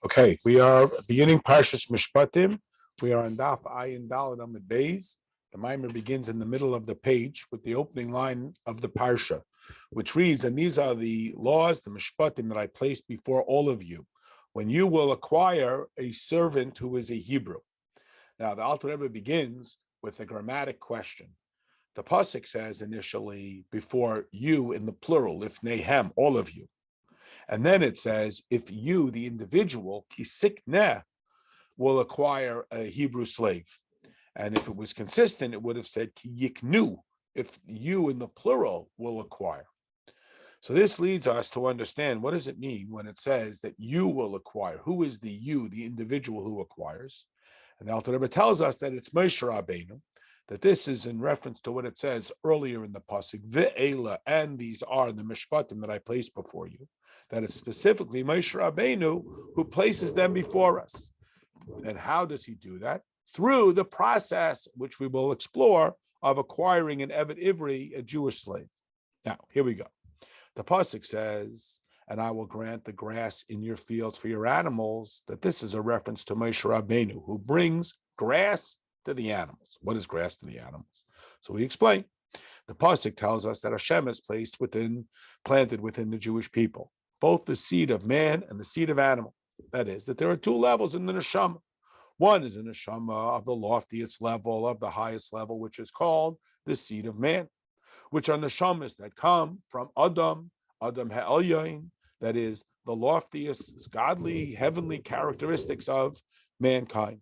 Okay, we are beginning Parshas Mishpatim. We are on Daf Ayin Daled Amud Beis. The mimer begins in the middle of the page with the opening line of the Parsha, which reads, and these are the laws, the Mishpatim that I placed before all of you, when you will acquire a servant who is a Hebrew. Now, the Alter Rebbe begins with a grammatic question. The Pasuk says initially, before you in the plural, לפניהם, all of you. And then it says, if you, the individual, תקנה, will acquire a Hebrew slave. And if it was consistent, it would have said, יקנו, if you in the plural will acquire. So this leads us to understand, what does it mean when it says that you will acquire? Who is the you, the individual who acquires? And the Alter Rebbe tells us that it's Rabinu, that this is in reference to what it says earlier in the pasuk, ואלה, and these are the Mishpatim that I placed before you, that it's specifically Rabinu who places them before us. And how does he do that? Through the process, which we will explore, of acquiring an Eved Ivri, a Jewish slave. Now, here we go. The pasuk says, and I will grant the grass in your fields for your animals, that this is a reference to Rabinu, who brings grass to the animals. What is grass to the animals? So we explain. The pasuk tells us that Hashem is planted within the Jewish people, both the seed of man and the seed of animal. That is, that there are two levels in the neshama. One is a neshama of the loftiest level, of the highest level, which is called the seed of man, which are neshamas that come from Adam ha'elyon, that is the loftiest, godly, heavenly characteristics of mankind.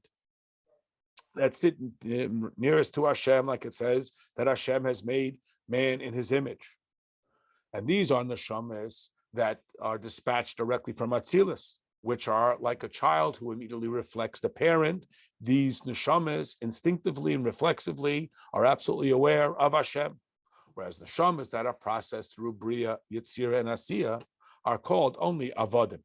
That sit nearest to Hashem, like it says that Hashem has made man in his image. And these are neshamas that are dispatched directly from Atzilus, which are like a child who immediately reflects the parent. These neshamas instinctively and reflexively are absolutely aware of Hashem. Whereas neshamas that are processed through Bria, Yitzira, and Asiya are called only avodim.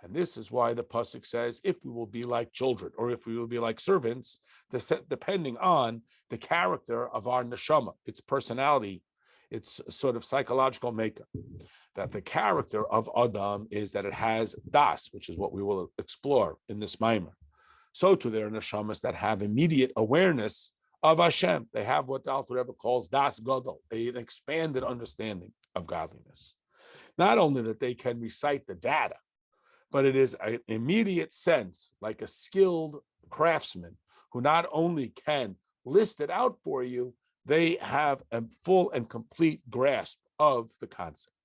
And this is why the pasuk says, if we will be like children, or if we will be like servants, depending on the character of our neshama, its personality, its sort of psychological makeup. That the character of Adam is that it has das, which is what we will explore in this mimer. So too there are neshamas that have immediate awareness of Hashem. They have what the Alter Rebbe calls das gadol, an expanded understanding of godliness. Not only that they can recite the data, but it is an immediate sense, like a skilled craftsman who not only can list it out for you, they have a full and complete grasp of the concept.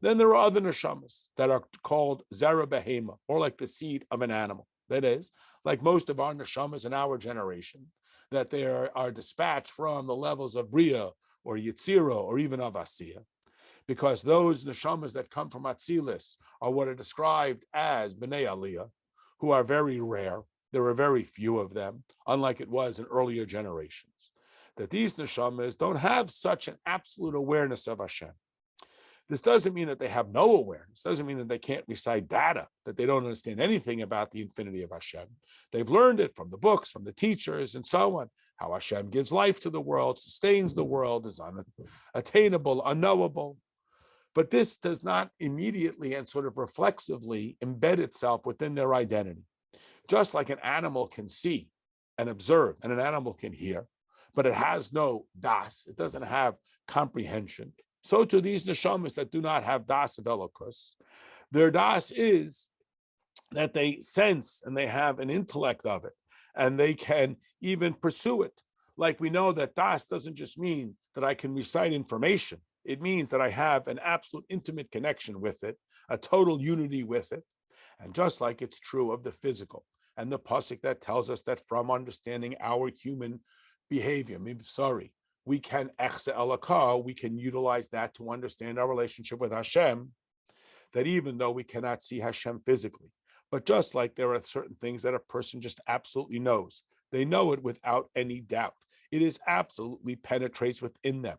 Then there are other neshamas that are called zera behema, or like the seed of an animal. That is, like most of our neshamas in our generation, that they are dispatched from the levels of Bria or Yitzira or even of Asiya. Because those neshamas that come from Atzilus are what are described as Bnei Aliyah, who are very rare. There are very few of them, unlike it was in earlier generations. That these neshamas don't have such an absolute awareness of Hashem. This doesn't mean that they have no awareness. It doesn't mean that they can't recite data, that they don't understand anything about the infinity of Hashem. They've learned it from the books, from the teachers, and so on. How Hashem gives life to the world, sustains the world, is unattainable, unknowable. But this does not immediately and sort of reflexively embed itself within their identity. Just like an animal can see and observe, and an animal can hear, but it has no das, it doesn't have comprehension. So to these neshamas that do not have das of elokus, their das is that they sense and they have an intellect of it, and they can even pursue it. Like we know that das doesn't just mean that I can recite information. It means that I have an absolute intimate connection with it, a total unity with it. And just like it's true of the physical, and the pasuk that tells us that from understanding our human behavior, we can we can utilize that to understand our relationship with Hashem, that even though we cannot see Hashem physically, but just like there are certain things that a person just absolutely knows, they know it without any doubt. It is absolutely penetrates within them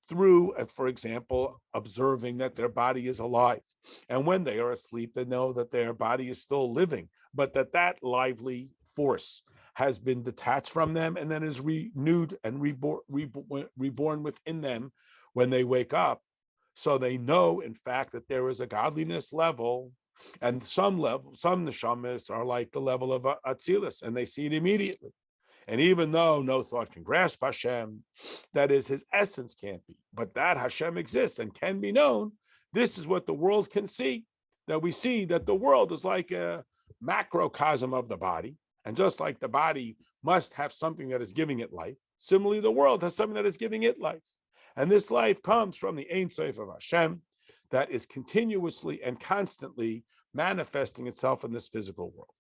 through, for example, observing that their body is alive. And when they are asleep, they know that their body is still living, but that lively force has been detached from them and then is renewed and reborn within them when they wake up. So they know, in fact, that there is a godliness level And some neshamas are like the level of Atzilus, and they see it immediately. And even though no thought can grasp Hashem, that is, his essence can't be, but that Hashem exists and can be known, this is what the world can see, that we see that the world is like a macrocosm of the body. And just like the body must have something that is giving it life, similarly, the world has something that is giving it life. And this life comes from the Ein Sof of Hashem that is continuously and constantly manifesting itself in this physical world.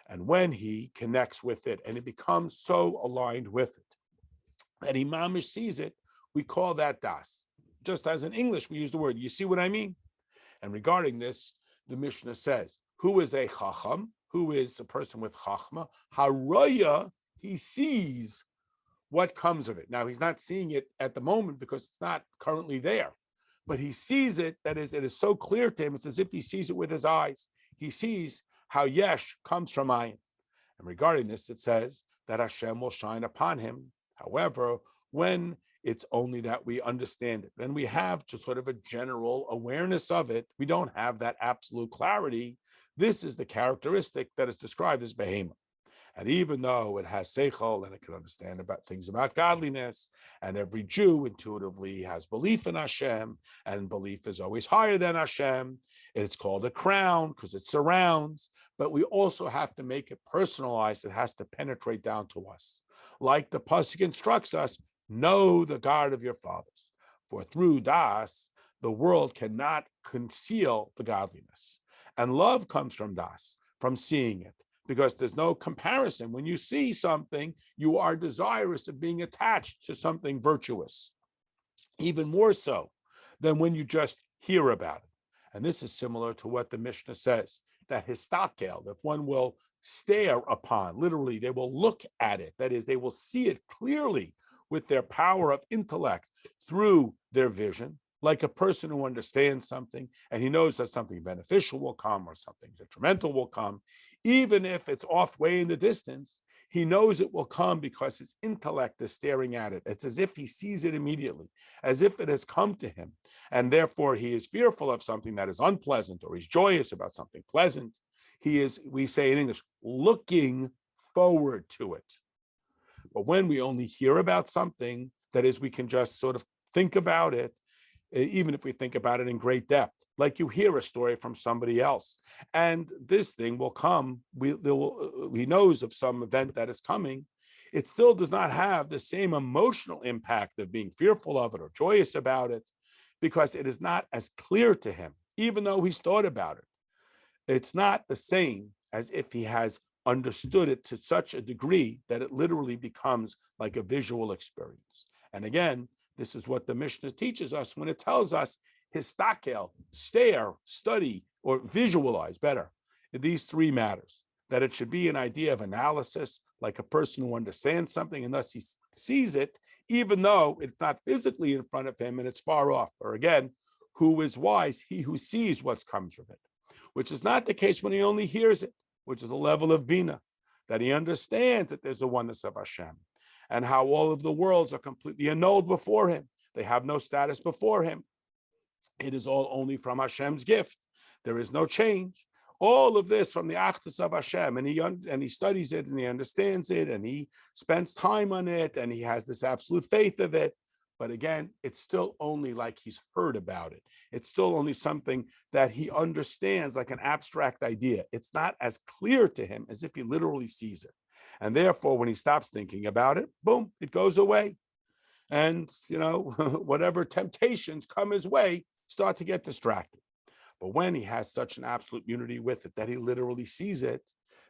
And when he connects with it and it becomes so aligned with it that he mamish sees it, we call that das. Just as in English, we use the word, you see what I mean? And regarding this, the Mishnah says, who is a chacham? Who is a person with chachma? Haraya, he sees what comes of it. Now, he's not seeing it at the moment because it's not currently there, but he sees it, that is, it is so clear to him, it's as if he sees it with his eyes. He sees how yesh comes from ayin. And regarding this, it says that Hashem will shine upon him. However, when it's only that we understand it, then we have just sort of a general awareness of it. We don't have that absolute clarity. This is the characteristic that is described as behema. And even though it has seichel and it can understand about things about godliness, and every Jew intuitively has belief in Hashem, and belief is always higher than Hashem, it's called a crown because it surrounds, but we also have to make it personalized. It has to penetrate down to us. Like the pasuk instructs us, know the God of your fathers, for through das, the world cannot conceal the godliness. And love comes from das, from seeing it, because there's no comparison. When you see something, you are desirous of being attached to something virtuous, even more so than when you just hear about it. And this is similar to what the Mishnah says, that histakel, if one will stare upon, literally, they will look at it. That is, they will see it clearly with their power of intellect through their vision, like a person who understands something and he knows that something beneficial will come or something detrimental will come. Even if it's off way in the distance, he knows it will come because his intellect is staring at it. It's as if he sees it immediately, as if it has come to him. And therefore he is fearful of something that is unpleasant, or he's joyous about something pleasant. He is, we say in English, looking forward to it. But when we only hear about something, that is, we can just sort of think about it, even if we think about it in great depth, like you hear a story from somebody else, and this thing will come, he knows of some event that is coming, it still does not have the same emotional impact of being fearful of it or joyous about it, because it is not as clear to him, even though he's thought about it. It's not the same as if he has understood it to such a degree that it literally becomes like a visual experience. And again, this is what the Mishnah teaches us when it tells us histakel, stare, study, or visualize better. These three matters, that it should be an idea of analysis, like a person who understands something and thus he sees it, even though it's not physically in front of him and it's far off. Or again, who is wise? He who sees what comes from it, which is not the case when he only hears it, which is a level of bina, that he understands that there's a oneness of Hashem and how all of the worlds are completely annulled before him. They have no status before him. It is all only from Hashem's gift. There is no change. All of this from the achdus of Hashem, and he studies it and he understands it and he spends time on it and he has this absolute faith of it. But again, it's still only like he's heard about it. It's still only something that he understands, like an abstract idea. It's not as clear to him as if he literally sees it. And therefore, when he stops thinking about it, boom, it goes away. And, whatever temptations come his way start to get distracted. But when he has such an absolute unity with it that he literally sees it,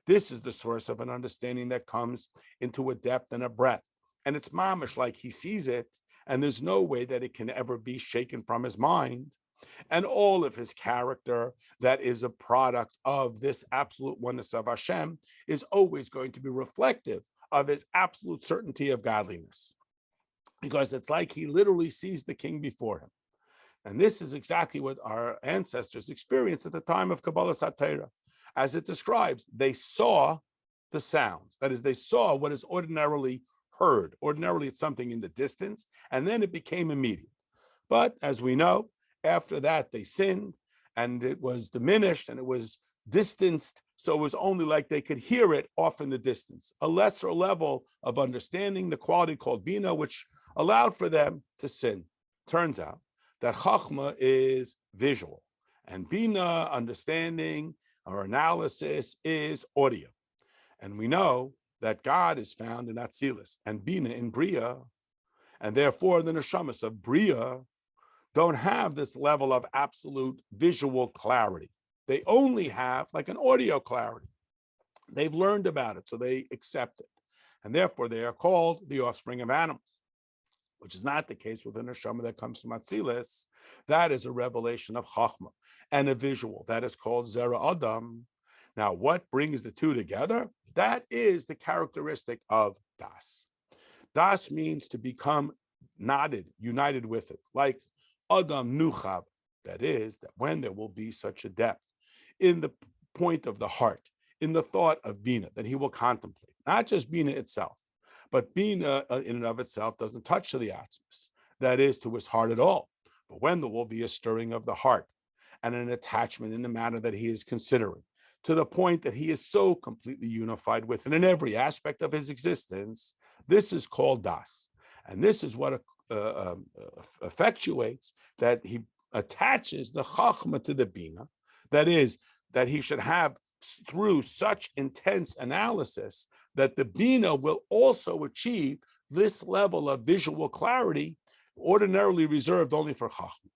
this is the source of an understanding that comes into a depth and a breadth. And it's mamish, like he sees it, and there's no way that it can ever be shaken from his mind. And all of his character that is a product of this absolute oneness of Hashem is always going to be reflective of his absolute certainty of godliness. Because it's like he literally sees the king before him. And this is exactly what our ancestors experienced at the time of Kabbalah Satira. As it describes, they saw the sounds. That is, they saw what is ordinarily heard. Ordinarily, it's something in the distance, and then it became immediate. But as we know, after that, they sinned, and it was diminished and it was distanced, so it was only like they could hear it off in the distance. A lesser level of understanding, the quality called bina, which allowed for them to sin. Turns out that chachma is visual, and bina, understanding or analysis, is audio. And we know that God is found in Atzilus and bina in Bria, and therefore the neshamas of Bria don't have this level of absolute visual clarity. They only have like an audio clarity. They've learned about it, so they accept it. And therefore they are called the offspring of animals, which is not the case with the neshama that comes from Atzilus. That is a revelation of chachma and a visual. That is called zera adam. Now, what brings the two together? That is the characteristic of das. Das means to become knotted, united with it, like adam nuchav. That is, that when there will be such a depth in the point of the heart, in the thought of bina, that he will contemplate, not just bina itself, but bina in and of itself doesn't touch to the atzmus, that is, to his heart at all. But when there will be a stirring of the heart and an attachment in the matter that he is considering, to the point that he is so completely unified with it in every aspect of his existence, this is called das. And this is what effectuates that he attaches the chachma to the bina, that is, that he should have through such intense analysis that the bina will also achieve this level of visual clarity ordinarily reserved only for chachma.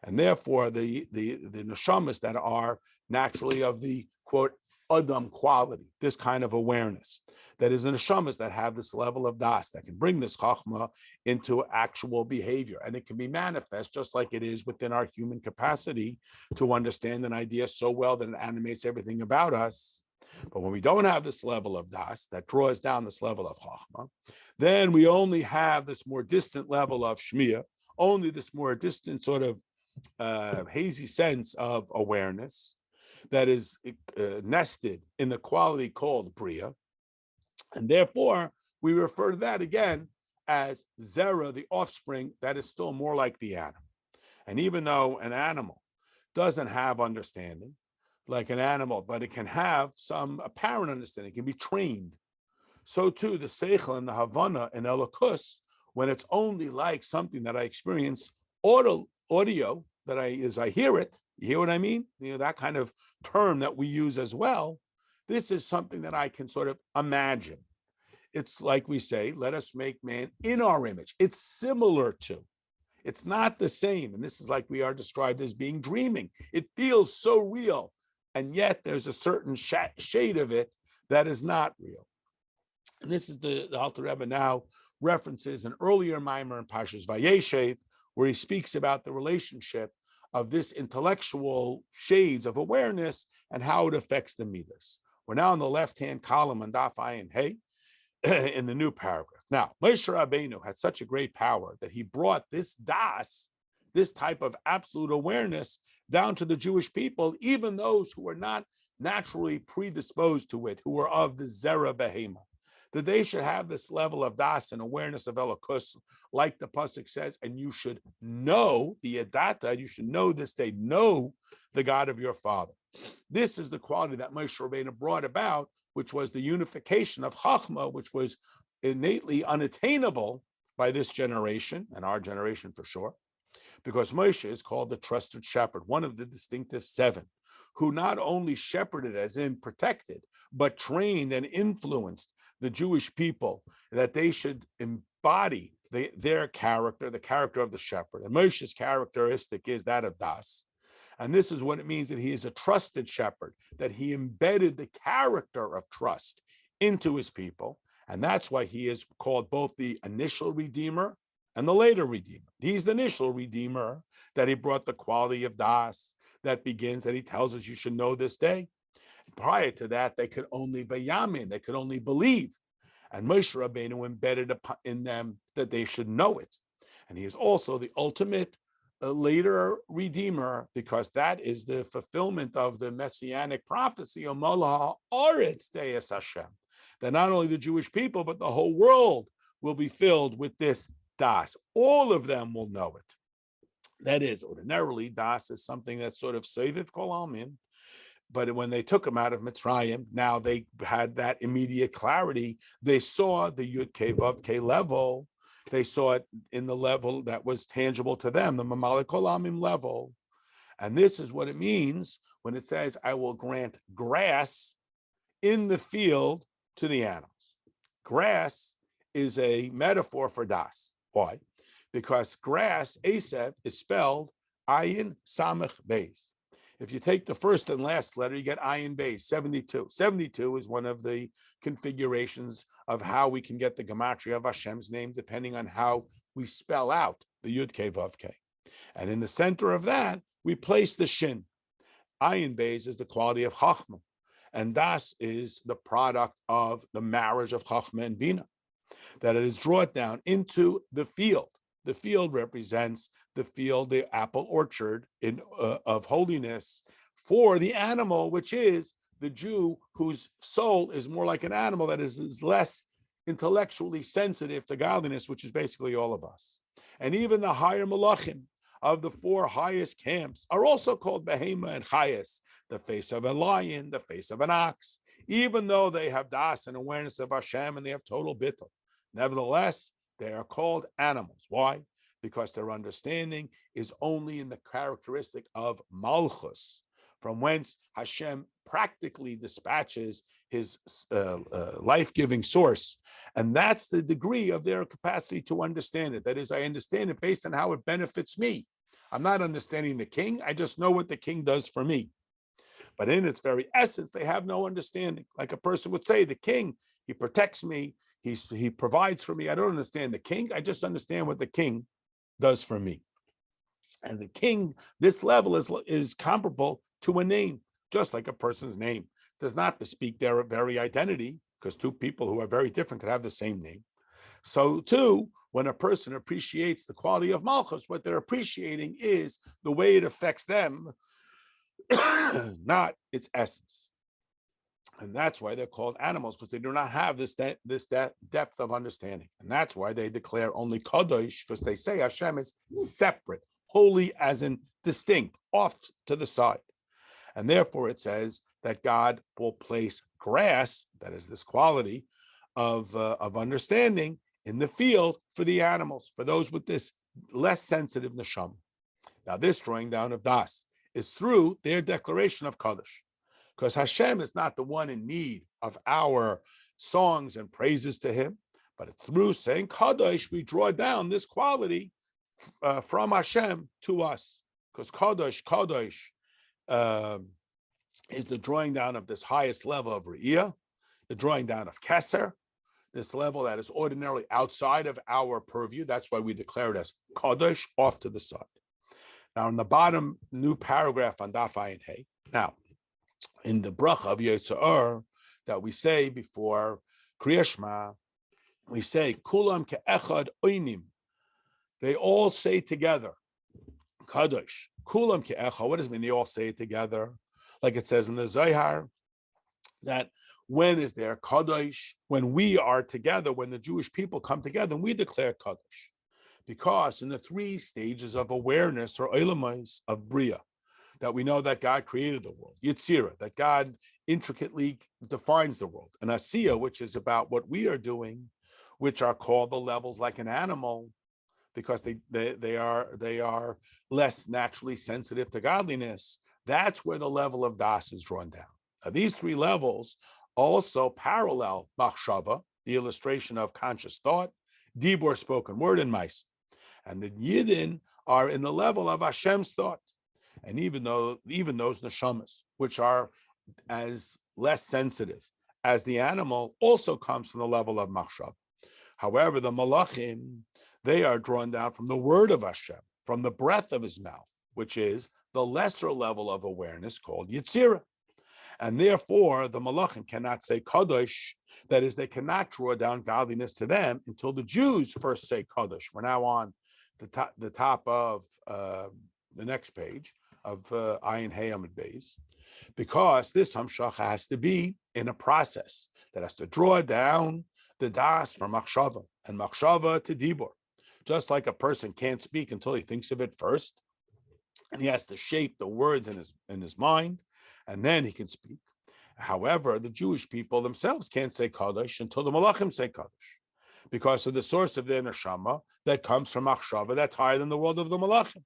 And therefore the neshamas that are naturally of the quote adam quality, this kind of awareness, that is the neshamas that have this level of das, that can bring this chachma into actual behavior. And it can be manifest just like it is within our human capacity to understand an idea so well that it animates everything about us. But when we don't have this level of das that draws down this level of chachma, then we only have this more distant level of shmiya, only this more distant sort of hazy sense of awareness that is nested in the quality called bria. And therefore, we refer to that again as zera, the offspring, that is still more like the animal. And even though an animal doesn't have understanding like an animal, but it can have some apparent understanding, it can be trained. So too, the seichel and the havana and elokus, when it's only like something that I experience audio, that as I hear it, you hear what I mean? You know, that kind of term that we use as well. This is something that I can sort of imagine. It's like we say, let us make man in our image. It's similar to. It's not the same. And this is like we are described as being dreaming. It feels so real. And yet there's a certain shade of it that is not real. And this is the Alter Rebbe now references an earlier mimer in Parshas Vayeshev, where he speaks about the relationship of this intellectual shades of awareness and how it affects the midas. We're now in the left-hand column on Daf Ayin Hey in the new paragraph. Now, Moshe Rabbeinu had such a great power that he brought this das, this type of absolute awareness, down to the Jewish people, even those who were not naturally predisposed to it, who were of the zera behema, that they should have this level of das and awareness of elokus, like the pasuk says, and you should know the adata, you should know this day, know the God of your father. This is the quality that Moshe Rabbeinu brought about, which was the unification of chachma, which was innately unattainable by this generation, and our generation for sure, because Moshe is called the trusted shepherd, one of the distinctive seven, who not only shepherded, as in protected, but trained and influenced the Jewish people that they should embody their character, the character of the shepherd. And Moshe's characteristic is that of das. And this is what it means that he is a trusted shepherd, that he embedded the character of trust into his people. And that's why he is called both the initial redeemer and the later redeemer. He's the initial redeemer, that he brought the quality of das that begins, that he tells us you should know this day. Prior to that, they could only bayamin, they could only believe. And Moshe Rabbeinu embedded in them that they should know it. And he is also the ultimate later redeemer, because that is the fulfillment of the messianic prophecy, that not only the Jewish people, but the whole world will be filled with this das. All of them will know it. That is, ordinarily, das is something that's sort of soiviv kol almin. But when they took him out of Mitzrayim, now they had that immediate clarity. They saw the Yud K Vav K level. They saw it in the level that was tangible to them, the Mamalik Kol Amim level. And this is what it means when it says, I will grant grass in the field to the animals. Grass is a metaphor for das. Why? Because grass, Asep, is spelled ayin samech beis. If you take the first and last letter, you get ayin beis, 72. 72 is one of the configurations of how we can get the gematria of Hashem's name, depending on how we spell out the Yud K Vav K. And in the center of that, we place the shin. Ayin beis is the quality of chachma. And das is the product of the marriage of chachma and bina, that it is brought down into the field. The field represents the field, the apple orchard of holiness for the animal, which is the Jew whose soul is more like an animal, that is less intellectually sensitive to godliness, which is basically all of us. And even the higher malachim of the four highest camps are also called behema and chayas, the face of a lion, the face of an ox, even though they have das and awareness of Hashem and they have total bittul. Nevertheless, they are called animals. Why? Because their understanding is only in the characteristic of malchus, from whence Hashem practically dispatches his life-giving source. And that's the degree of their capacity to understand it. That is, I understand it based on how it benefits me. I'm not understanding the king. I just know what the king does for me. But in its very essence, they have no understanding. Like a person would say, the king, he protects me. He provides for me. I don't understand the king. I just understand what the king does for me. And the king, this level is comparable to a name, just like a person's name does not bespeak their very identity, because two people who are very different could have the same name. So too, when a person appreciates the quality of malchus, what they're appreciating is the way it affects them, not its essence. And that's why they're called animals, because they do not have this depth of understanding. And that's why they declare only kadosh, because they say Hashem is separate, holy as in distinct, off to the side. And therefore it says that God will place grass, that is this quality of understanding, in the field for the animals, for those with this less sensitive neshama. Now this drawing down of das is through their declaration of kadosh. Because Hashem is not the one in need of our songs and praises to him, but through saying Kadosh, we draw down this quality from Hashem to us. Because Kadosh is the drawing down of this highest level of Re'iyah, the drawing down of Keser, this level that is ordinarily outside of our purview. That's why we declare it as Kadosh, off to the side. Now, in the bottom new paragraph on Daf Ayin Hey, now, in the bracha of Torah Ohr that we say before Kriya Shema, we say kulam ke'echad oinim. They all say together, kadosh. Kulam ke'echad. What does it mean? They all say it together, like it says in the Zohar. That when is there kadosh? When we are together, when the Jewish people come together, and we declare kadosh, because in the three stages of awareness or olamais of bria, that we know that God created the world, Yitzira, that God intricately defines the world, and Asiya, which is about what we are doing, which are called the levels like an animal, because they are less naturally sensitive to godliness. That's where the level of das is drawn down. Now, these three levels also parallel machshava, the illustration of conscious thought, dibur, spoken word, and mais. And the yidden are in the level of Hashem's thought. And even those neshamas, which are as less sensitive as the animal, also comes from the level of machshav. However, the malachim, they are drawn down from the word of Hashem, from the breath of his mouth, which is the lesser level of awareness called Yitzira. And therefore, the malachim cannot say kadosh, that is, they cannot draw down godliness to them until the Jews first say kadosh. We're now on the top of the next page of Ayin Hey Amud Beis, because this hamshacha has to be in a process that has to draw down the das from machshava and machshava to dibur. Just like a person can't speak until he thinks of it first, and he has to shape the words in his mind, and then he can speak. However, the Jewish people themselves can't say Kaddish until the Malachim say Kaddish, because of the source of their neshama that comes from Achshava that's higher than the world of the Malachim.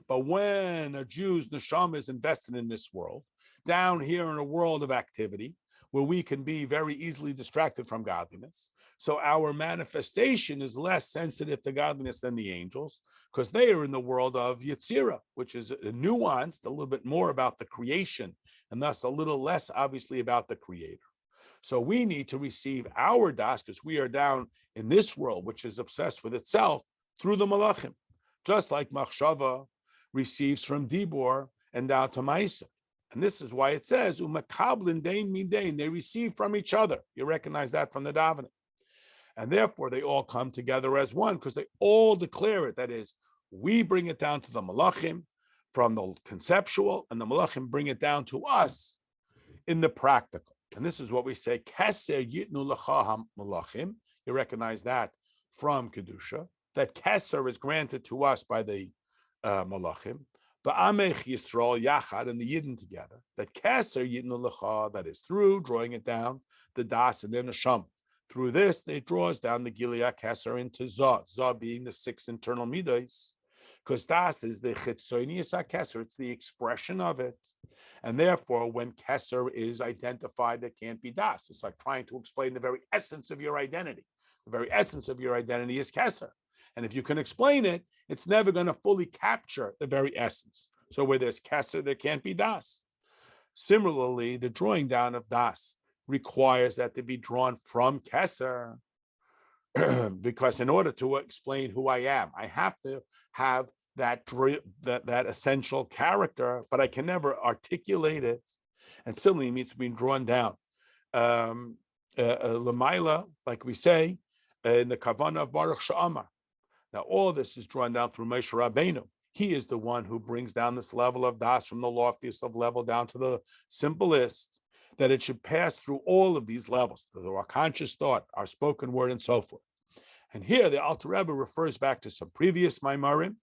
But when a Jew's neshama is invested in this world, down here in a world of activity, where we can be very easily distracted from godliness, so our manifestation is less sensitive to godliness than the angels, because they are in the world of Yetzirah, which is nuanced, a little bit more about the creation, and thus a little less obviously about the creator. So we need to receive our das, because we are down in this world, which is obsessed with itself, through the malachim, just like Machshava receives from Dibor and down to Maisa. And this is why it says, Umakablin dain midain, they receive from each other. You recognize that from the davening. And therefore, they all come together as one, because they all declare it. That is, we bring it down to the malachim from the conceptual, and the malachim bring it down to us in the practical. And this is what we say, Keser yitnu lecha malachim. You recognize that from Kedusha, that Keser is granted to us by the malachim. The Amech Yisrael Yachad and the Yidden together, that Keser Yitnu Lecha, that is through drawing it down, the Das and the Nesham. Through this, they draws down the Gilead Keser into Zah, Zah being the 6 internal midas, because Das is the Chitzonius Keser, it's the expression of it. And therefore, when Keser is identified, there can't be Das. It's like trying to explain the very essence of your identity. The very essence of your identity is Keser. And if you can explain it, it's never going to fully capture the very essence. So where there's Keser, there can't be Das. Similarly, the drawing down of Das requires that to be drawn from Keser, because in order to explain who I am, I have to have that essential character, but I can never articulate it. And similarly, it means being drawn down. Lamaila, like we say, in the Kavana of Baruch Sha'amar. Now, all this is drawn down through Moshe Rabbeinu. He is the one who brings down this level of das from the loftiest of level down to the simplest, that it should pass through all of these levels, through our conscious thought, our spoken word, and so forth. And here, the Alter Rebbe refers back to some previous Maimarim,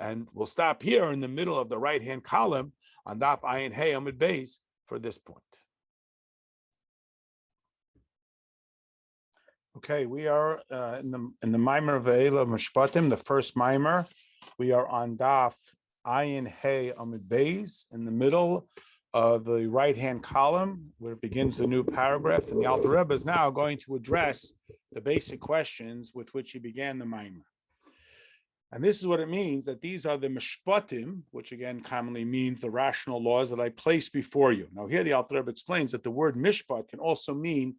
and we'll stop here in the middle of the right-hand column on Daf Ayin Hey Amud Beis for this point. Okay, we are in the Maimer Ve'ela Mishpatim, the first Maimer. We are on Daf Ayin Hey Amud Beis, in the middle of the right-hand column, where it begins the new paragraph. And the Alter Rebbe is now going to address the basic questions with which he began the Maimer. And this is what it means, that these are the Mishpatim, which again commonly means the rational laws that I place before you. Now here the Alter Rebbe explains that the word Mishpat can also mean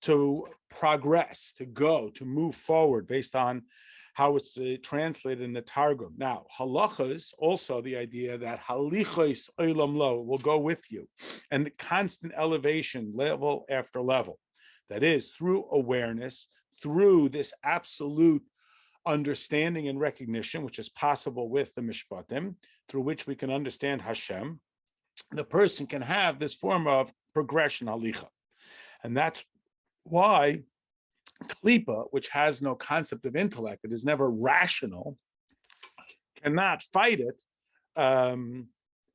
to progress, to go, to move forward based on how it's translated in the Targum. Now, halachas, also the idea that halichos olam lo will go with you, and the constant elevation, level after level. That is, through awareness, through this absolute understanding and recognition, which is possible with the Mishpatim, through which we can understand Hashem, the person can have this form of progression, halicha. And that's why Klipa, which has no concept of intellect, it is never rational, cannot fight it,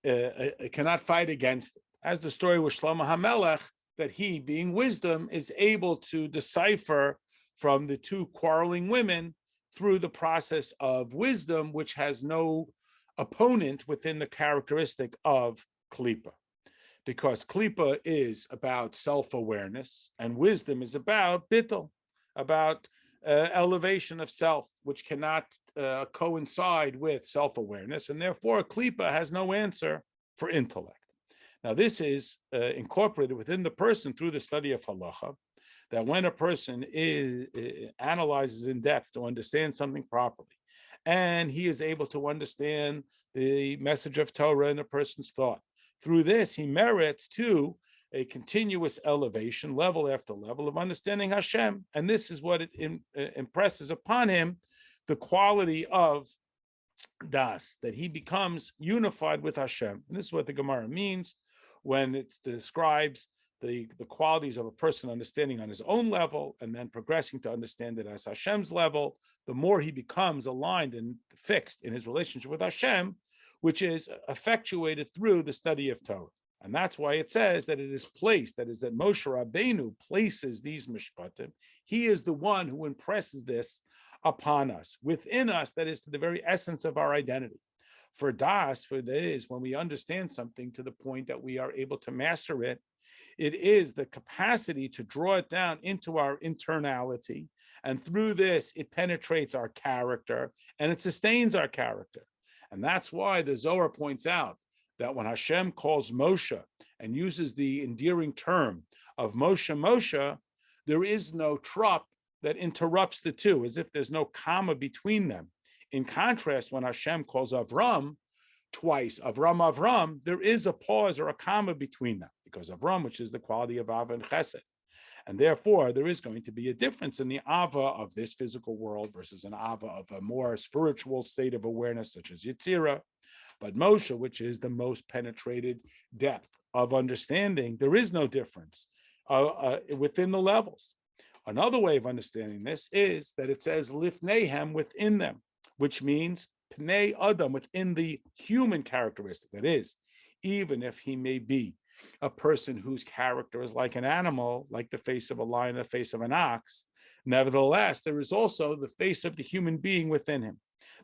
it cannot fight against it. As the story with Shlomo HaMelech, that he, being wisdom, is able to decipher from the two quarreling women through the process of wisdom, which has no opponent within the characteristic of Klipa. Because Klipa is about self-awareness, and wisdom is about bittul, about elevation of self, which cannot coincide with self-awareness, and therefore Klipa has no answer for intellect. Now, this is incorporated within the person through the study of halacha, that when a person analyzes in depth to understand something properly, and he is able to understand the message of Torah in a person's thought, through this, he merits to a continuous elevation, level after level of understanding Hashem. And this is what it impresses upon him, the quality of das, that he becomes unified with Hashem. And this is what the Gemara means when it describes the qualities of a person understanding on his own level and then progressing to understand it as Hashem's level. The more he becomes aligned and fixed in his relationship with Hashem, which is effectuated through the study of Torah. And that's why it says that it is placed, that is that Moshe Rabbeinu places these mishpatim. He is the one who impresses this upon us, within us, that is to the very essence of our identity. For das, for that is when we understand something to the point that we are able to master it, it is the capacity to draw it down into our internality. And through this, it penetrates our character and it sustains our character. And that's why the Zohar points out that when Hashem calls Moshe and uses the endearing term of Moshe, Moshe, there is no trup that interrupts the two, as if there's no comma between them. In contrast, when Hashem calls Avram twice, Avram, there is a pause or a comma between them, because Avram, which is the quality of Ava and Chesed. And therefore, there is going to be a difference in the Ava of this physical world versus an Ava of a more spiritual state of awareness, such as Yetzirah. But Moshe, which is the most penetrated depth of understanding, there is no difference within the levels. Another way of understanding this is that it says lifnehem, within them, which means pnei adam, within the human characteristic. That is, even if he may be a person whose character is like an animal, like the face of a lion, the face of an ox, nevertheless, there is also the face of the human being within him.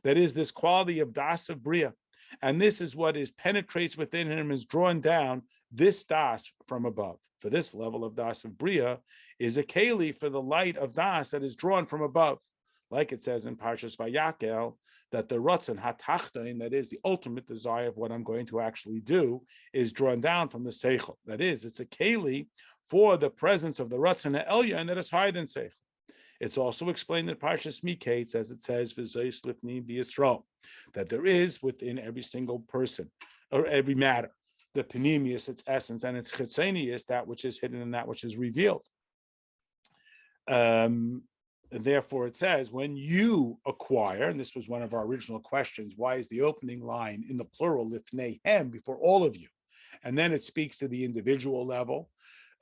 That is this quality of das of bria. And this is what is penetrates within him, is drawn down, this das from above. For this level of das of bria is a keli for the light of das that is drawn from above. Like it says in Parshas Vayakel, that the ratzon hatachtain, that is the ultimate desire of what I'm going to actually do, is drawn down from the seichel. That is, it's a keli for the presence of the ratzon ha'elyon, and that is higher than seichel. It's also explained in Parshas Miketz, as it says, "V'zois lifnim b'Yisrael," that there is within every single person or every matter the panemius, its essence, and its chitzonius, that which is hidden and that which is revealed. Therefore, it says, when you acquire, and this was one of our original questions, why is the opening line in the plural lifnehem before all of you? And then it speaks to the individual level.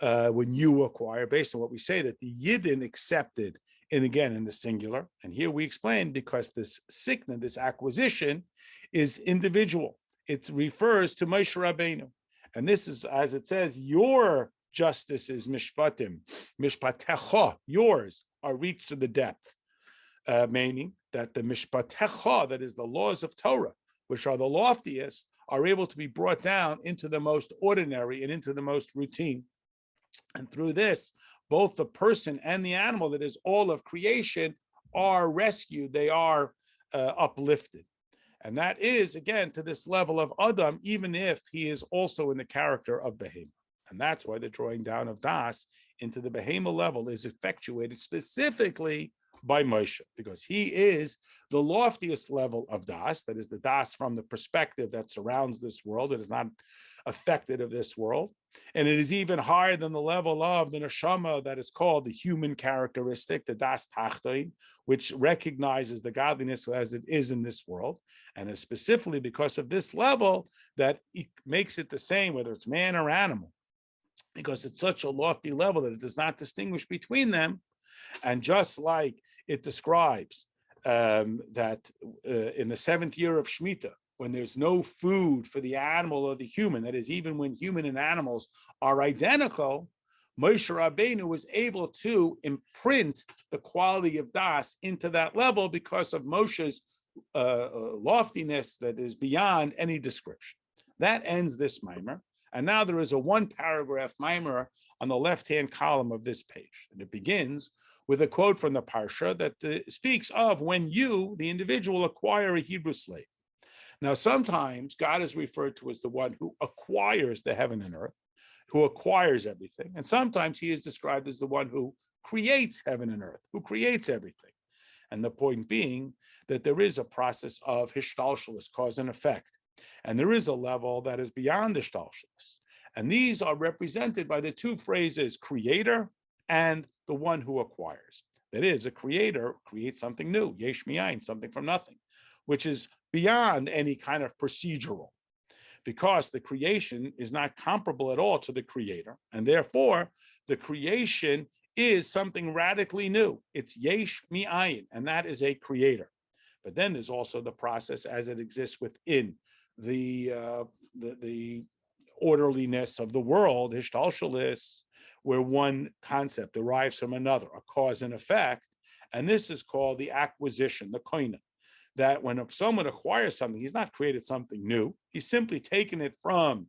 When you acquire, based on what we say, that the Yidden accepted, and again in the singular. And here we explain, because this sikna, this acquisition, is individual. It refers to Moshe Rabbeinu. And this is, as it says, your justice is mishpatim, mishpatecha, yours are reached to the depth, meaning that the mishpatecha, that is the laws of Torah, which are the loftiest, are able to be brought down into the most ordinary and into the most routine. And through this, both the person and the animal, that is all of creation, are rescued, they are uplifted. And that is, again, to this level of Adam, even if he is also in the character of Bahama. And that's why the drawing down of Das into the Bahama level is effectuated specifically by Moshe, because he is the loftiest level of Das, that is the Das from the perspective that surrounds this world. It is not affected of this world. And it is even higher than the level of the neshama that is called the human characteristic, the das tachtoin, which recognizes the godliness as it is in this world. And is specifically because of this level that it makes it the same, whether it's man or animal, because it's such a lofty level that it does not distinguish between them. And just like it describes that in the 7th year of Shemitah, when there's no food for the animal or the human, that is, even when human and animals are identical, Moshe Rabbeinu was able to imprint the quality of das into that level because of Moshe's loftiness that is beyond any description. That ends this mimer. And now there is a 1-paragraph mimer on the left-hand column of this page. And it begins with a quote from the Parsha that speaks of when you, the individual, acquire a Hebrew slave. Now, sometimes God is referred to as the one who acquires the heaven and earth, who acquires everything. And sometimes he is described as the one who creates heaven and earth, who creates everything. And the point being that there is a process of hishtalshelus, cause and effect. And there is a level that is beyond hishtalshelus. And these are represented by the 2 phrases, creator and the one who acquires. That is, a creator creates something new, yesh mi'ayin, something from nothing, which is beyond any kind of procedural, because the creation is not comparable at all to the creator. And therefore, the creation is something radically new. It's yesh mi'ayin, and that is a creator. But then there's also the process as it exists within the orderliness of the world, hishtalshalis, where one concept derives from another, a cause and effect. And this is called the acquisition, the koina. That when someone acquires something, he's not created something new. He's simply taken it from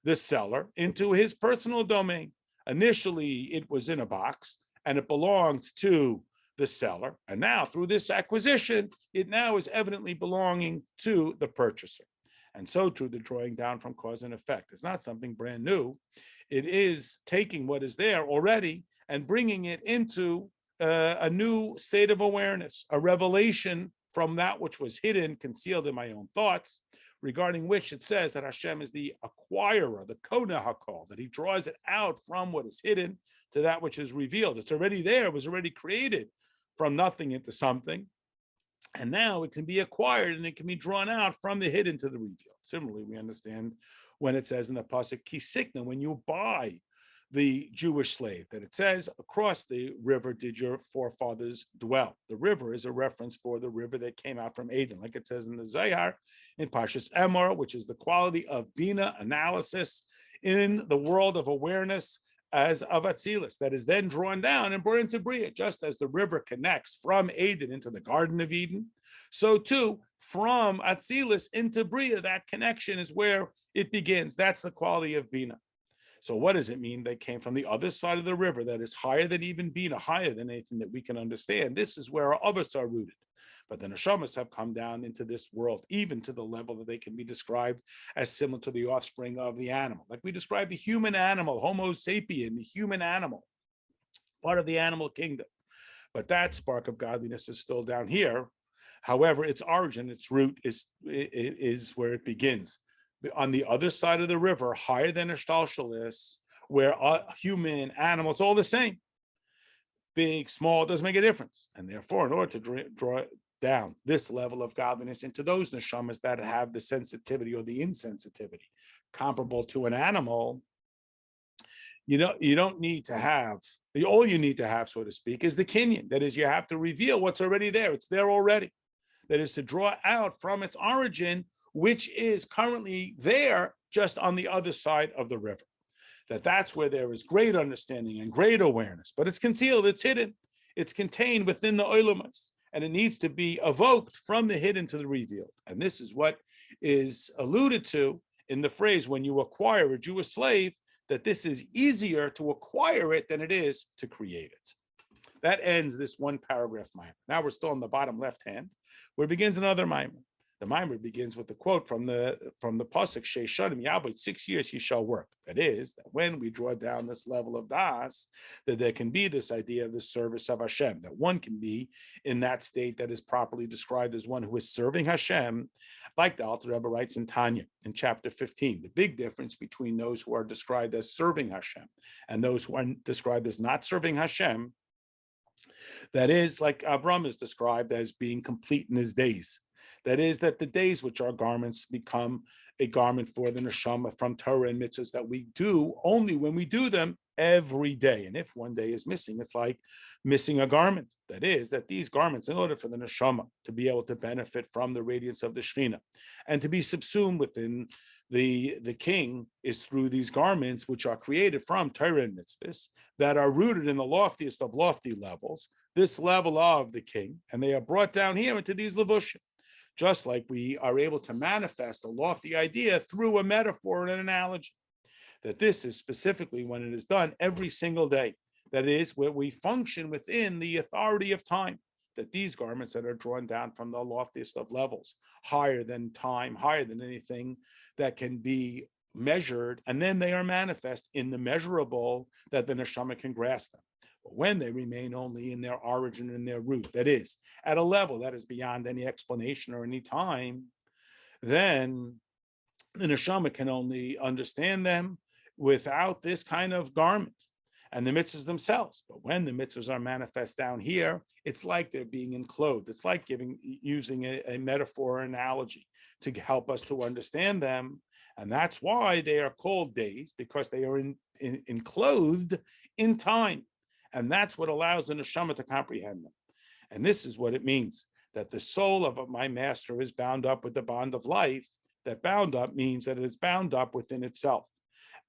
the seller into his personal domain. Initially, it was in a box and it belonged to the seller. And now through this acquisition, it now is evidently belonging to the purchaser. And so too, the drawing down from cause and effect. It's not something brand new. It is taking what is there already and bringing it into a new state of awareness, a revelation from that which was hidden, concealed in my own thoughts, regarding which it says that Hashem is the acquirer, the kona hakol, that he draws it out from what is hidden to that which is revealed. It's already there, it was already created from nothing into something. And now it can be acquired and it can be drawn out from the hidden to the revealed. Similarly, we understand when it says in the pasuk, kisikna, when you buy the Jewish slave, that it says, across the river did your forefathers dwell. The river is a reference for the river that came out from Eden, like it says in the Zohar, in Parshas Emor, which is the quality of bina, analysis, in the world of awareness as of Atzilus, that is then drawn down and brought into Bria, just as the river connects from Eden into the Garden of Eden, so too, from Atzilus into Bria, that connection is where it begins. That's the quality of bina. So what does it mean? They came from the other side of the river that is higher than even bina, higher than anything that we can understand. This is where our others are rooted. But the neshamas have come down into this world, even to the level that they can be described as similar to the offspring of the animal. Like we describe the human animal, Homo sapien, the human animal, part of the animal kingdom. But that spark of godliness is still down here. However, its origin, its root is where it begins. On the other side of the river, higher than Ishtalshalis, where human, animal, it's all the same. Big, small, doesn't make a difference. And therefore, in order to draw down this level of godliness into those neshamas that have the sensitivity or the insensitivity comparable to an animal, you don't need to have, all you need to have, so to speak, is the kinyan. That is, you have to reveal what's already there. It's there already. That is to draw out from its origin, which is currently there just on the other side of the river. That's where there is great understanding and great awareness, but it's concealed, it's hidden, it's contained within the oilumas, and it needs to be evoked from the hidden to the revealed. And this is what is alluded to in the phrase, when you acquire a Jewish slave, that this is easier to acquire it than it is to create it. That ends this one paragraph mimer. Now we're still on the bottom left hand, where it begins another mimer. The mimer begins with the quote from the pasuk, Sheishanim Yabot, 6 years he shall work. That is, that when we draw down this level of das, that there can be this idea of the service of Hashem, that one can be in that state that is properly described as one who is serving Hashem, like the Alter Rebbe writes in Tanya in chapter 15. The big difference between those who are described as serving Hashem and those who are described as not serving Hashem, that is, like Abram is described as being complete in his days. That is, that the days which are garments become a garment for the neshama from Torah and mitzvahs that we do only when we do them every day. And if one day is missing, it's like missing a garment. That is, that these garments, in order for the neshama to be able to benefit from the radiance of the Shekhinah and to be subsumed within the king, is through these garments which are created from Torah and mitzvahs that are rooted in the loftiest of lofty levels, this level of the king, and they are brought down here into these levushim. Just like we are able to manifest a lofty idea through a metaphor and an analogy. That this is specifically when it is done every single day. That is, where we function within the authority of time. That these garments that are drawn down from the loftiest of levels, higher than time, higher than anything that can be measured, and then they are manifest in the measurable that the neshama can grasp them. But when they remain only in their origin and their root, that is, at a level that is beyond any explanation or any time, then the neshama can only understand them without this kind of garment and the mitzvahs themselves. But when the mitzvahs are manifest down here, it's like they're being enclosed. It's like using a metaphor or analogy to help us to understand them. And that's why they are called days, because they are enclosed in time. And that's what allows the neshama to comprehend them. And this is what it means, that the soul of my master is bound up with the bond of life that bound up means that it is bound up within itself.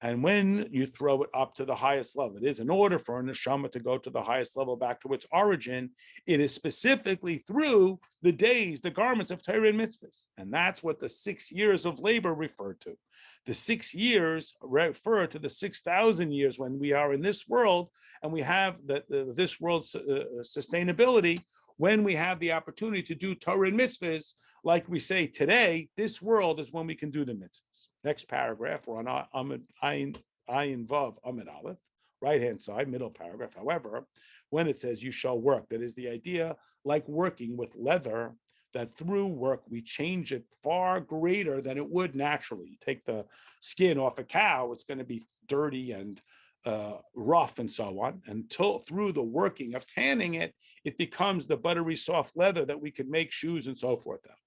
And when you throw it up to the highest level, it is in order for a neshama to go to the highest level back to its origin, it is specifically through the days, the garments of Torah and mitzvahs. And that's what the 6 years of labor refer to. The 6 years refer to the 6,000 years when we are in this world and we have this world's sustainability, when we have the opportunity to do Torah and mitzvahs. Like we say today, this world is when we can do the mitzvahs. Next paragraph, we're on Ayin Vav Amid Aleph, right-hand side, middle paragraph. However, when it says you shall work, that is the idea, like working with leather, that through work we change it far greater than it would naturally. You take the skin off a cow, it's going to be dirty and rough and so on, until through the working of tanning it, it becomes the buttery soft leather that we can make shoes and so forth out.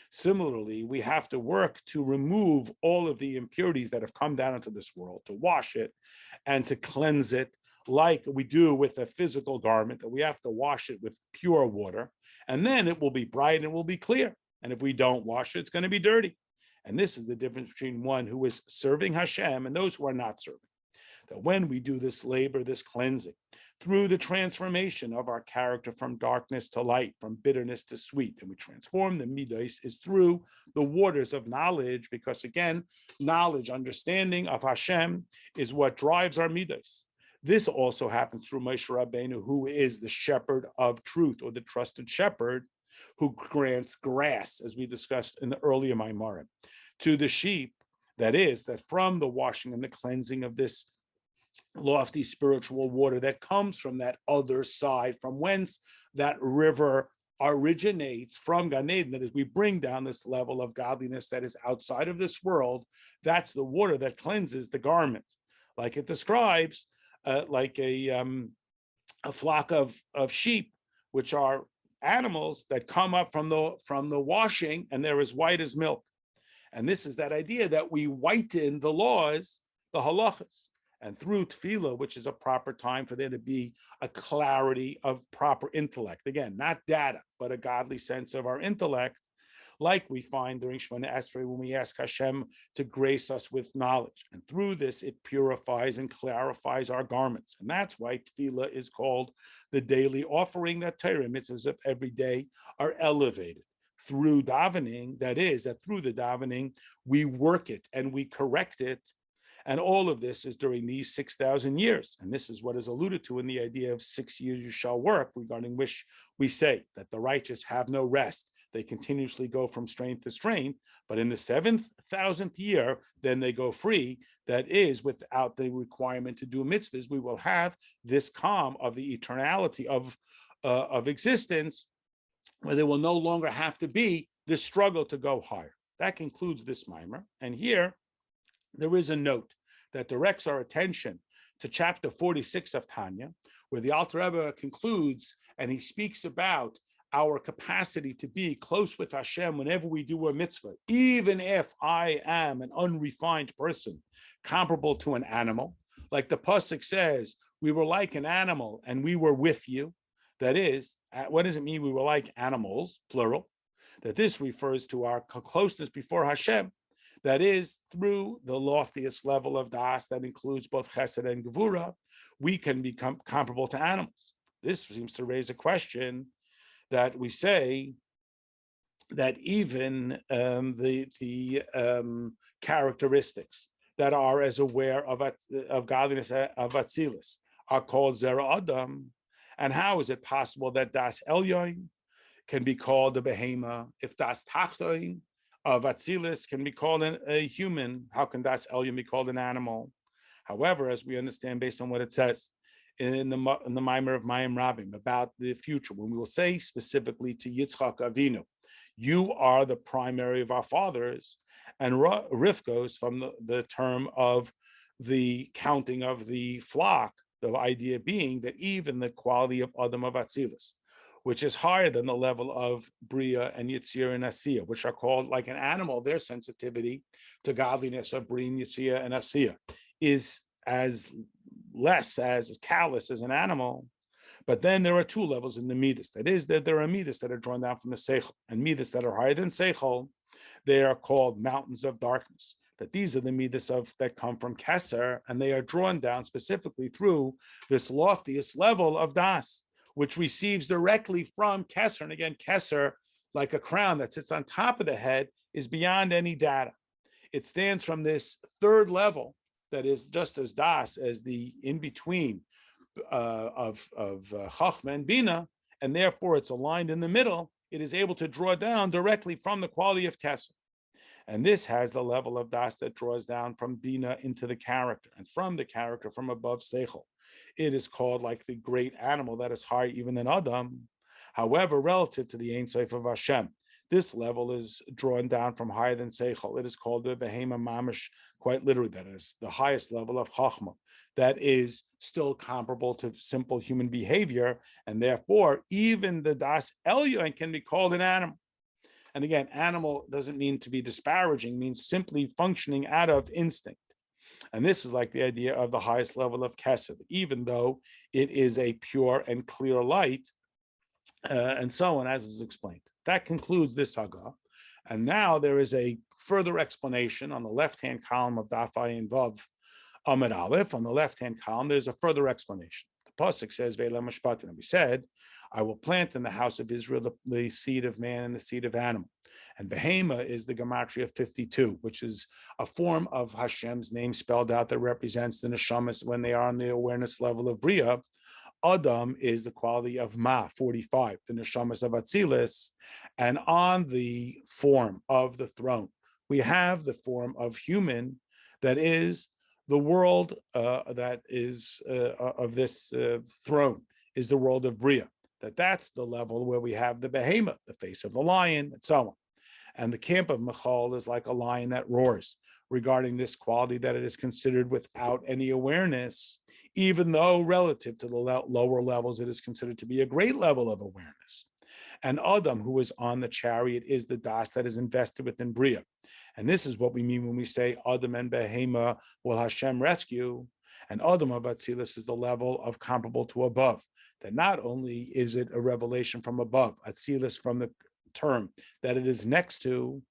Similarly, we have to work to remove all of the impurities that have come down into this world, to wash it and to cleanse it, like we do with a physical garment, that we have to wash it with pure water, and then it will be bright and it will be clear. And if we don't wash it, it's going to be dirty. And this is the difference between one who is serving Hashem and those who are not serving. That when we do this labor, this cleansing, through the transformation of our character from darkness to light, from bitterness to sweet, and we transform the midos, is through the waters of knowledge, because again, knowledge, understanding of Hashem is what drives our midos. This also happens through Moshe Rabbeinu, who is the shepherd of truth, or the trusted shepherd, who grants grass, as we discussed in the earlier Maimarim, to the sheep. That is, that from the washing and the cleansing of this lofty spiritual water that comes from that other side, from whence that river originates, from Gan Eden, that is, we bring down this level of godliness that is outside of this world. That's the water that cleanses the garment, like it describes, like a flock of sheep, which are animals that come up from the washing, and they're as white as milk. And this is that idea that we whiten the laws, the halachas. And through tefillah, which is a proper time for there to be a clarity of proper intellect. Again, not data, but a godly sense of our intellect, like we find during Shemona Esrei when we ask Hashem to grace us with knowledge. And through this, it purifies and clarifies our garments. And that's why tefillah is called the daily offering, that Torah mitzvahs of every day are elevated. Through davening, that is, that through the davening, we work it and we correct it. And all of this is during these 6,000 years. And this is what is alluded to in the idea of 6 years you shall work, regarding which we say that the righteous have no rest. They continuously go from strength to strength, but in the 7,000th year, then they go free. That is, without the requirement to do mitzvahs, we will have this calm of the eternality of existence, where there will no longer have to be this struggle to go higher. That concludes this mimer. And here, there is a note that directs our attention to chapter 46 of Tanya, where the Alter Rebbe concludes and he speaks about our capacity to be close with Hashem whenever we do a mitzvah, even if I am an unrefined person, comparable to an animal. Like the pasuk says, we were like an animal and we were with you. That is, what does it mean we were like animals, plural? That this refers to our closeness before Hashem. That is, through the loftiest level of das that includes both chesed and gevura, we can become comparable to animals. This seems to raise a question that we say that even the characteristics that are as aware of godliness of Atzilus are called Zera Adam. And how is it possible that Das Elyon can be called a Bahema? If Das Tachtoin of Atzilus can be called a human, how can Das Elyon be called an animal? However, as we understand based on what it says in the Maimer of Mayim Rabim about the future, when we will say specifically to Yitzchak Avinu, you are the primary of our fathers, and Rif goes from the term of the counting of the flock, the idea being that even the quality of Adam of Atzilus, which is higher than the level of Bria and Yitzir and Asiya, which are called like an animal, their sensitivity to godliness of Bria, Yitzir, and Asiya is as less, as callous as an animal. But then there are two levels in the midas. That is, that there are midas that are drawn down from the seichel, and midas that are higher than seichel, They are called mountains of darkness. That these are the midas that come from Kesser, and they are drawn down specifically through this loftiest level of das, which receives directly from Kesser. And again, Kesser, like a crown that sits on top of the head, is beyond any data. It stands from this third level that is just as das as the in-between of Chachma and Bina, and therefore it's aligned in the middle. It is able to draw down directly from the quality of Kesser. And this has the level of das that draws down from Bina into the character, and from the character from above Seichel. It is called like the great animal that is higher even than Adam. However, relative to the Ein Sof of Hashem, this level is drawn down from higher than Seichel. It is called the Bahema Mamish, quite literally, that is the highest level of Chachma, that is still comparable to simple human behavior, and therefore even the Das Elyon can be called an animal. And again, animal doesn't mean to be disparaging, means simply functioning out of instinct. And this is like the idea of the highest level of Kesed, even though it is a pure and clear light, and so on, as is explained. That concludes this Haggah. And now there is a further explanation on the left-hand column of Daf Ayin Vav Amud Aleph. On the left-hand column, there's a further explanation. The pasuk says, "Ve'ela Mishpatim." And we said, "I will plant in the house of Israel the seed of man and the seed of animal." And Bahema is the gematria 52, which is a form of Hashem's name spelled out that represents the neshamas when they are on the awareness level of Bria. Adam is the quality of Ma, 45, the neshamas of Atzilis. And on the form of the throne, we have the form of human, that is the world that is of this throne, is the world of Bria. That's the level where we have the Behema, the face of the lion, and so on. And the camp of Michal is like a lion that roars, regarding this quality that it is considered without any awareness, even though relative to the lower levels, it is considered to be a great level of awareness. And Adam, who is on the chariot, is the das that is invested within Bria. And this is what we mean when we say Adam and Behema will Hashem rescue. And Adam of Atzilus is the level of comparable to above. That not only is it a revelation from above, Atzilus from the term that it is next to,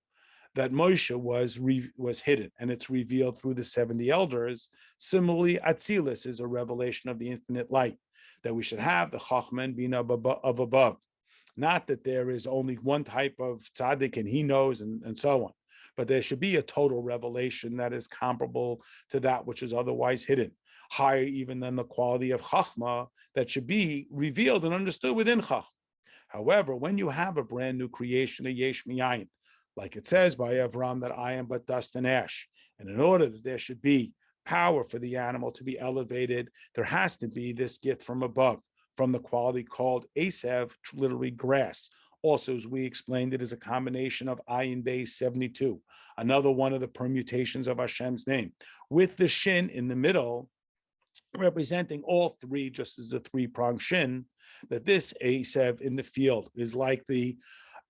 that Moshe was hidden, and it's revealed through the 70 elders. Similarly, Atzilus is a revelation of the infinite light, that we should have the Chachma and Bina of above. Not that there is only one type of tzaddik and he knows and so on, but there should be a total revelation that is comparable to that which is otherwise hidden, higher even than the quality of Chachma that should be revealed and understood within Chachma. However, when you have a brand new creation, a yesh miyayin, like it says by Avram that I am but dust and ash, and in order that there should be power for the animal to be elevated, there has to be this gift from above, from the quality called Asev, literally grass. Also, as we explained, it is a combination of Ayin Beis 72, another one of the permutations of Hashem's name, with the shin in the middle, representing all three, just as a three-pronged shin, that this Asev in the field is like the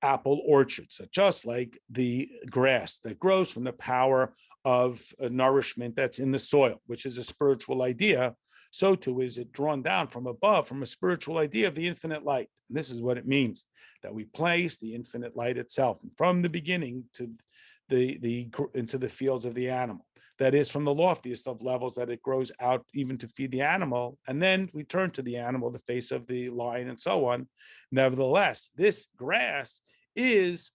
apple orchard, so just like the grass that grows from the power of nourishment that's in the soil, which is a spiritual idea, so too is it drawn down from above, from a spiritual idea of the infinite light. And this is what it means, that we place the infinite light itself from the beginning to into the fields of the animal. That is from the loftiest of levels, that it grows out even to feed the animal. And then we turn to the animal, the face of the lion, and so on. Nevertheless, this grass is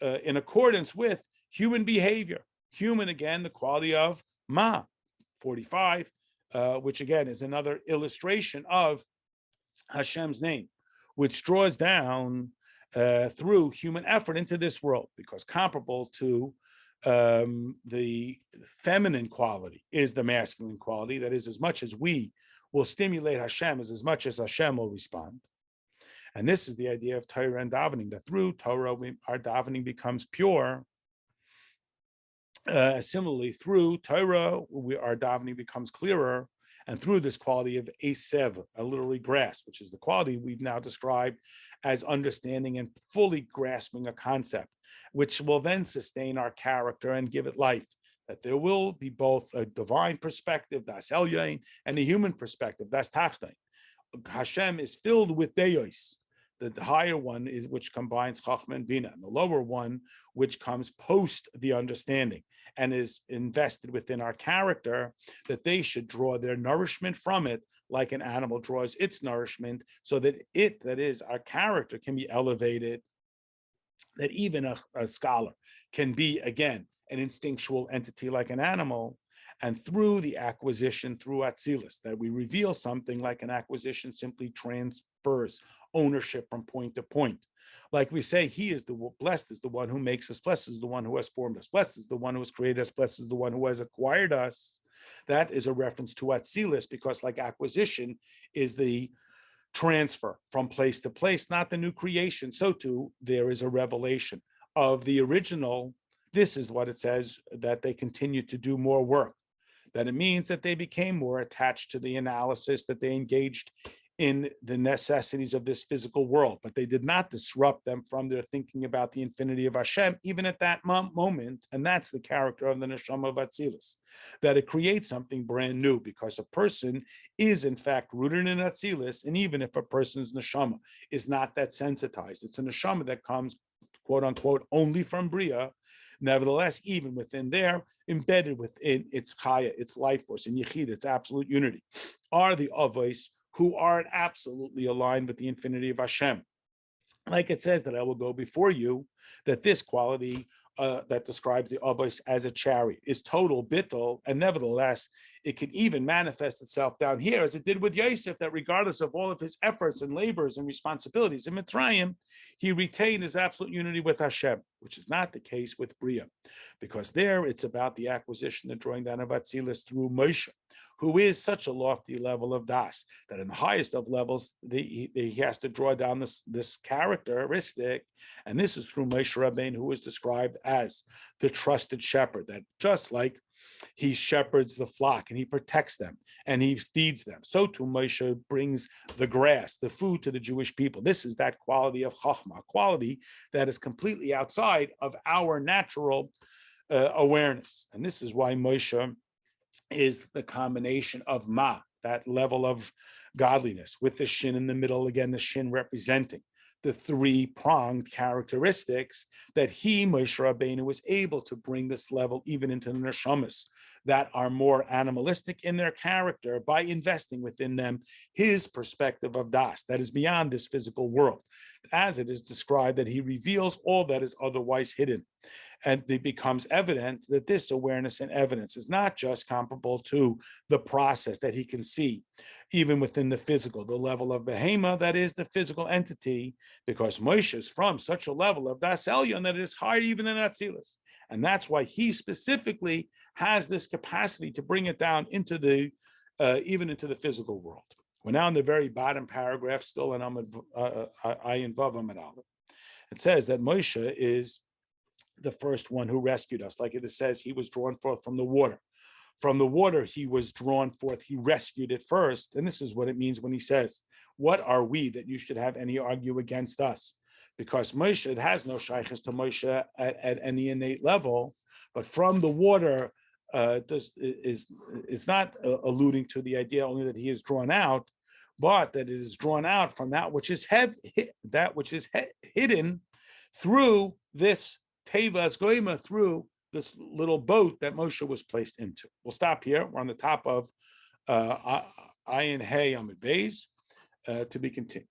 in accordance with human behavior. Human, again, the quality of Ma, 45, which again is another illustration of Hashem's name, which draws down through human effort into this world, because comparable to the feminine quality is the masculine quality. That is, as much as we will stimulate Hashem, as much as Hashem will respond. And this is the idea of Torah and davening, that through Torah, our davening becomes pure. Similarly, through Torah, our davening becomes clearer. And through this quality of Asev, literally grass, which is the quality we've now described as understanding and fully grasping a concept, which will then sustain our character and give it life. That there will be both a divine perspective, das elyon, and a human perspective, das tachton. Hashem is filled with deos, The higher one is which combines chachma and bina, and the lower one which comes post the understanding and is invested within our character, that they should draw their nourishment from it like an animal draws its nourishment, so that that is our character, can be elevated, that even a scholar can be, again, an instinctual entity like an animal. And through the acquisition, through Atzilus, that we reveal something like an acquisition simply transfers ownership from point to point. Like we say, he is blessed is the one who makes us, blessed is the one who has formed us, blessed is the one who has created us, blessed is the one who has acquired us. That is a reference to Atzilus, because like acquisition is the transfer from place to place, not the new creation. So too, there is a revelation of the original. This is what it says, that they continue to do more work. That it means that they became more attached to the analysis, that they engaged in the necessities of this physical world, but they did not disrupt them from their thinking about the infinity of Hashem, even at that moment. And that's the character of the neshama of Atzilus, that it creates something brand new, because a person is in fact rooted in Atzilus, and even if a person's neshama is not that sensitized, it's a neshama that comes, quote unquote, only from Bria. Nevertheless, even within there, embedded within its chaya, its life force, and yechid, its absolute unity, are the avos who are absolutely aligned with the infinity of Hashem. Like it says that I will go before you, that this quality that describes the avos as a chariot is total bittul, and nevertheless, it can even manifest itself down here, as it did with Yosef, that regardless of all of his efforts and labors and responsibilities in Mitzrayim, he retained his absolute unity with Hashem, which is not the case with Bria, because there it's about the acquisition, the drawing down of Atzilus through Moshe, who is such a lofty level of das, that in the highest of levels, he has to draw down this characteristic, and this is through Moshe Rabbeinu, who is described as the trusted shepherd, that just like he shepherds the flock and he protects them and he feeds them, so too Moshe brings the grass, the food to the Jewish people. This is that quality of chachma, a quality that is completely outside of our natural awareness. And this is why Moshe is the combination of ma, that level of godliness, with the shin in the middle, again, the shin representing the three-pronged characteristics, that he, Moshe Rabbeinu, was able to bring this level even into the neshamas that are more animalistic in their character, by investing within them his perspective of das, that is beyond this physical world. As it is described, that he reveals all that is otherwise hidden. And it becomes evident that this awareness and evidence is not just comparable to the process that he can see, even within the physical, the level of Bahema, that is the physical entity, because Moshe is from such a level of Das Elyon that it is higher even than Atzilus. And that's why he specifically has this capacity to bring it down into the, even into the physical world. We're now in the very bottom paragraph, still in Ayin Vav Amud Aleph. It says that Moshe is the first one who rescued us. Like it says, he was drawn forth from the water. From the water, he was drawn forth. He rescued it first. And this is what it means when he says, what are we that you should have any argue against us? Because Moshe, it has no shaykhs to Moshe at any innate level, but from the water, it's not alluding to the idea only that he is drawn out, but that it is drawn out from that which is hidden through this Tevas Goima, through this little boat that Moshe was placed into. We'll stop here. We're on the top of Ayin Hey Amud Beis, to be continued.